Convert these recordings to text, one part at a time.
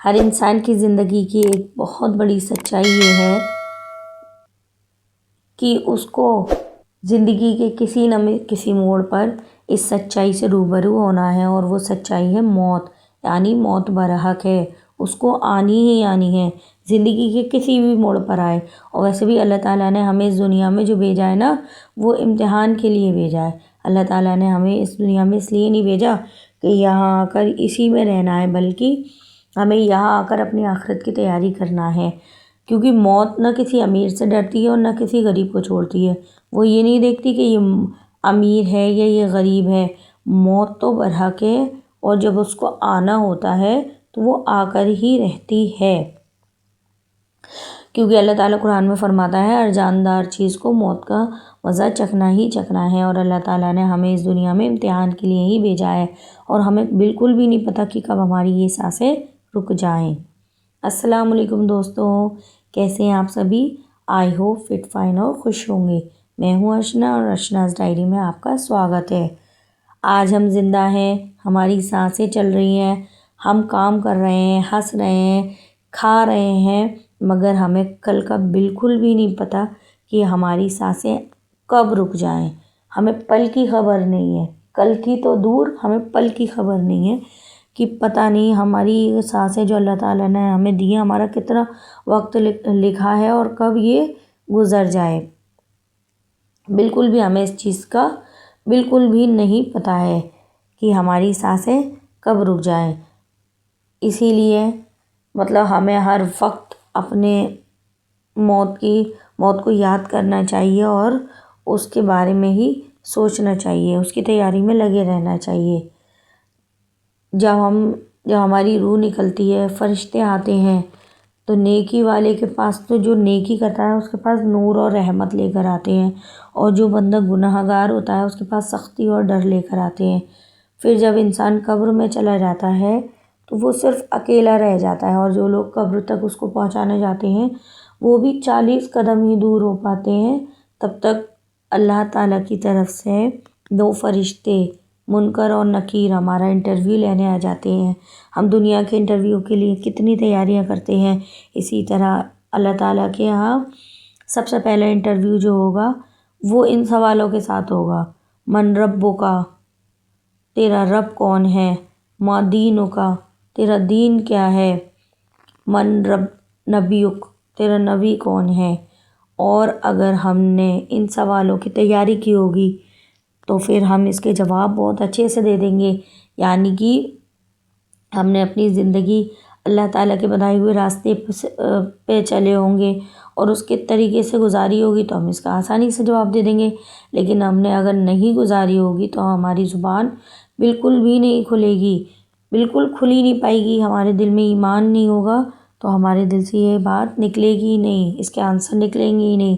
ہر انسان کی زندگی کی ایک بہت بڑی سچائی یہ ہے کہ اس کو زندگی کے کسی نہ کسی موڑ پر اس سچائی سے روبرو ہونا ہے، اور وہ سچائی ہے موت، یعنی موت برحق ہے، اس کو آنی ہی آنی ہے، زندگی کے کسی بھی موڑ پر آئے۔ اور ویسے بھی اللہ تعالیٰ نے ہمیں اس دنیا میں جو بھیجا ہے نا، وہ امتحان کے لیے بھیجا ہے۔ اللہ تعالیٰ نے ہمیں اس دنیا میں اس لیے نہیں بھیجا کہ یہاں آ کر اسی میں رہنا ہے، بلکہ ہمیں یہاں آ کر اپنی آخرت کی تیاری کرنا ہے، کیونکہ موت نہ کسی امیر سے ڈرتی ہے اور نہ کسی غریب کو چھوڑتی ہے۔ وہ یہ نہیں دیکھتی کہ یہ امیر ہے یا یہ غریب ہے، موت تو برحق ہے، اور جب اس کو آنا ہوتا ہے تو وہ آ کر ہی رہتی ہے، کیونکہ اللہ تعالیٰ قرآن میں فرماتا ہے ہر جاندار چیز کو موت کا مزہ چکھنا ہی چکھنا ہے، اور اللہ تعالیٰ نے ہمیں اس دنیا میں امتحان کے لیے ہی بھیجا ہے، اور ہمیں بالکل بھی نہیں پتہ کہ کب ہماری یہ سانسیں رک جائیں۔ السلام علیکم دوستوں، کیسے ہیں آپ سبھی؟ آئی ہوپ فٹ فائن اور خوش ہوں گے۔ میں ہوں ارشنا، اور ارشناز ڈائری میں آپ کا سواگت ہے۔ آج ہم زندہ ہیں، ہماری سانسیں چل رہی ہیں، ہم کام کر رہے ہیں، ہنس رہے ہیں، کھا رہے ہیں، مگر ہمیں کل کا بالکل بھی نہیں پتہ کہ ہماری سانسیں کب رک جائیں۔ ہمیں پل کی خبر نہیں ہے، کل کی تو دور، ہمیں پل کی خبر نہیں ہے کہ پتہ نہیں ہماری سانسیں جو اللہ تعالیٰ نے ہمیں دی ہیں، ہمارا کتنا وقت لکھا ہے اور کب یہ گزر جائے۔ بالکل بھی ہمیں اس چیز کا بالکل بھی نہیں پتہ ہے کہ ہماری سانسیں کب رک جائیں۔ اسی لیے ہمیں ہر وقت اپنے موت کو یاد کرنا چاہیے، اور اس کے بارے میں ہی سوچنا چاہیے، اس کی تیاری میں لگے رہنا چاہیے۔ جب ہماری روح نکلتی ہے، فرشتے آتے ہیں تو نیکی والے کے پاس تو جو نیکی کرتا ہے اس کے پاس نور اور رحمت لے کر آتے ہیں، اور جو بندہ گناہ گار ہوتا ہے اس کے پاس سختی اور ڈر لے کر آتے ہیں۔ پھر جب انسان قبر میں چلا جاتا ہے تو وہ صرف اکیلا رہ جاتا ہے، اور جو لوگ قبر تک اس کو پہنچانے جاتے ہیں وہ بھی 40 قدم ہی دور ہو پاتے ہیں۔ تب تک اللہ تعالیٰ کی طرف سے 2 فرشتے منکر اور نکیر ہمارا انٹرویو لینے آ جاتے ہیں۔ ہم دنیا کے انٹرویو کے لیے کتنی تیاریاں کرتے ہیں، اسی طرح اللہ تعالیٰ کے ہاں سب سے پہلا انٹرویو جو ہوگا وہ ان سوالوں کے ساتھ ہوگا: من ربک، تیرا رب کون ہے؟ ما دینک، تیرا دین کیا ہے؟ من نبیک، تیرا نبی کون ہے؟ اور اگر ہم نے ان سوالوں کی تیاری کی ہوگی تو پھر ہم اس کے جواب بہت اچھے سے دے دیں گے، یعنی کہ ہم نے اپنی زندگی اللہ تعالیٰ کے بتائے ہوئے راستے پہ چلے ہوں گے اور اس کے طریقے سے گزاری ہوگی تو ہم اس کا آسانی سے جواب دے دیں گے۔ لیکن ہم نے اگر نہیں گزاری ہوگی تو ہماری زبان بالکل بھی نہیں کھلے گی، بالکل کھل ہی نہیں پائے گی۔ ہمارے دل میں ایمان نہیں ہوگا تو ہمارے دل سے یہ بات نکلے گی ہی نہیں، اس کے آنسر نکلیں گے ہی نہیں۔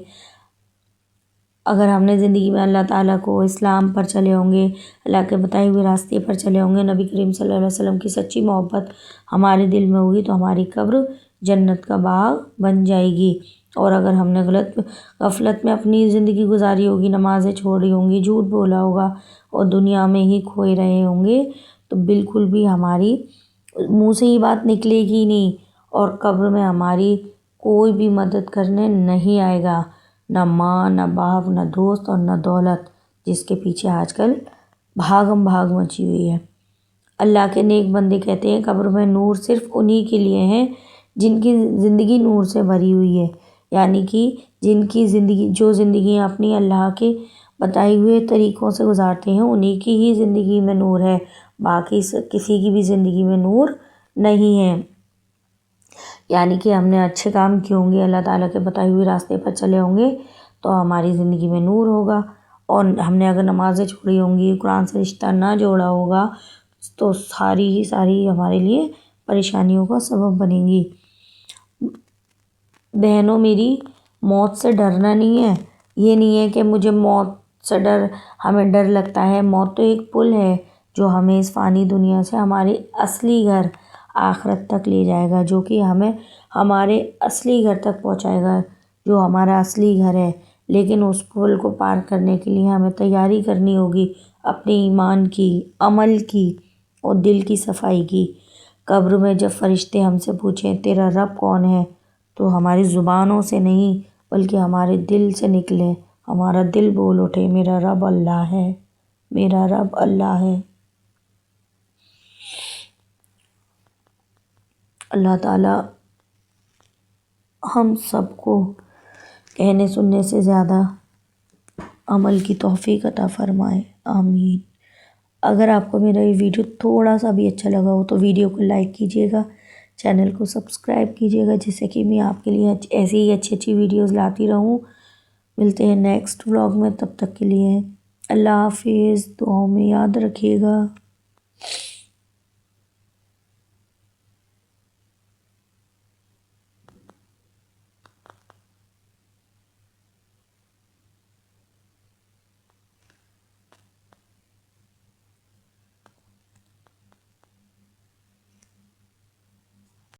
اگر ہم نے زندگی میں اللہ تعالیٰ کو، اسلام پر چلے ہوں گے، اللہ کے بتائے ہوئے راستے پر چلے ہوں گے، نبی کریم صلی اللہ علیہ وسلم کی سچی محبت ہمارے دل میں ہوگی تو ہماری قبر جنت کا باغ بن جائے گی۔ اور اگر ہم نے غفلت میں اپنی زندگی گزاری ہوگی، نمازیں چھوڑی ہوں گی، جھوٹ بولا ہوگا اور دنیا میں ہی کھوئے رہے ہوں گے تو بالکل بھی ہماری منہ سے یہ بات نکلے گی نہیں، اور قبر میں ہماری کوئی بھی مدد کرنے نہیں آئے گا، نہ ماں، نہ باپ، نہ دوست اور نہ دولت، جس کے پیچھے آج کل بھاگم بھاگ مچی ہوئی ہے۔ اللہ کے نیک بندے کہتے ہیں قبر میں نور صرف انہی کے لیے ہیں جن کی زندگی نور سے بھری ہوئی ہے، یعنی کہ جن کی زندگی اپنی اللہ کے بتائے ہوئے طریقوں سے گزارتے ہیں انہی کی ہی زندگی میں نور ہے، باقی کسی کی بھی زندگی میں نور نہیں ہے۔ یعنی کہ ہم نے اچھے کام کیے ہوں گے، اللہ تعالیٰ کے بتائے ہوئے راستے پر چلے ہوں گے تو ہماری زندگی میں نور ہوگا، اور ہم نے اگر نمازیں چھوڑی ہوں گی، قرآن سے رشتہ نہ جوڑا ہوگا تو ساری ہمارے لیے پریشانیوں کا سبب بنیں گی۔ بہنوں میری، موت سے ڈرنا نہیں ہے، یہ نہیں ہے کہ مجھے موت سے ہمیں ڈر لگتا ہے۔ موت تو ایک پل ہے جو ہمیں اس فانی دنیا سے ہمارے اصلی گھر آخرت تک لے جائے گا، جو کہ ہمیں ہمارے اصلی گھر تک پہنچائے گا، جو ہمارا اصلی گھر ہے۔ لیکن اس پل کو پار کرنے کے لیے ہمیں تیاری کرنی ہوگی، اپنے ایمان کی، عمل کی اور دل کی صفائی کی۔ قبر میں جب فرشتے ہم سے پوچھیں تیرا رب کون ہے، تو ہماری زبانوں سے نہیں بلکہ ہمارے دل سے نکلے، ہمارا دل بول اٹھے میرا رب اللہ ہے، میرا رب اللہ ہے۔ اللہ تعالیٰ ہم سب کو کہنے سننے سے زیادہ عمل کی توفیق عطا فرمائے، آمین۔ اگر آپ کو میرا یہ ویڈیو تھوڑا سا بھی اچھا لگا ہو تو ویڈیو کو لائک کیجیے گا، چینل کو سبسکرائب کیجیے گا، جس سے کہ میں آپ کے لیے ایسی ہی اچھی اچھی ویڈیوز لاتی رہوں۔ ملتے ہیں نیکسٹ ولاگ میں، تب تک کے لیے اللہ حافظ، دعاؤں میں یاد رکھیے گا۔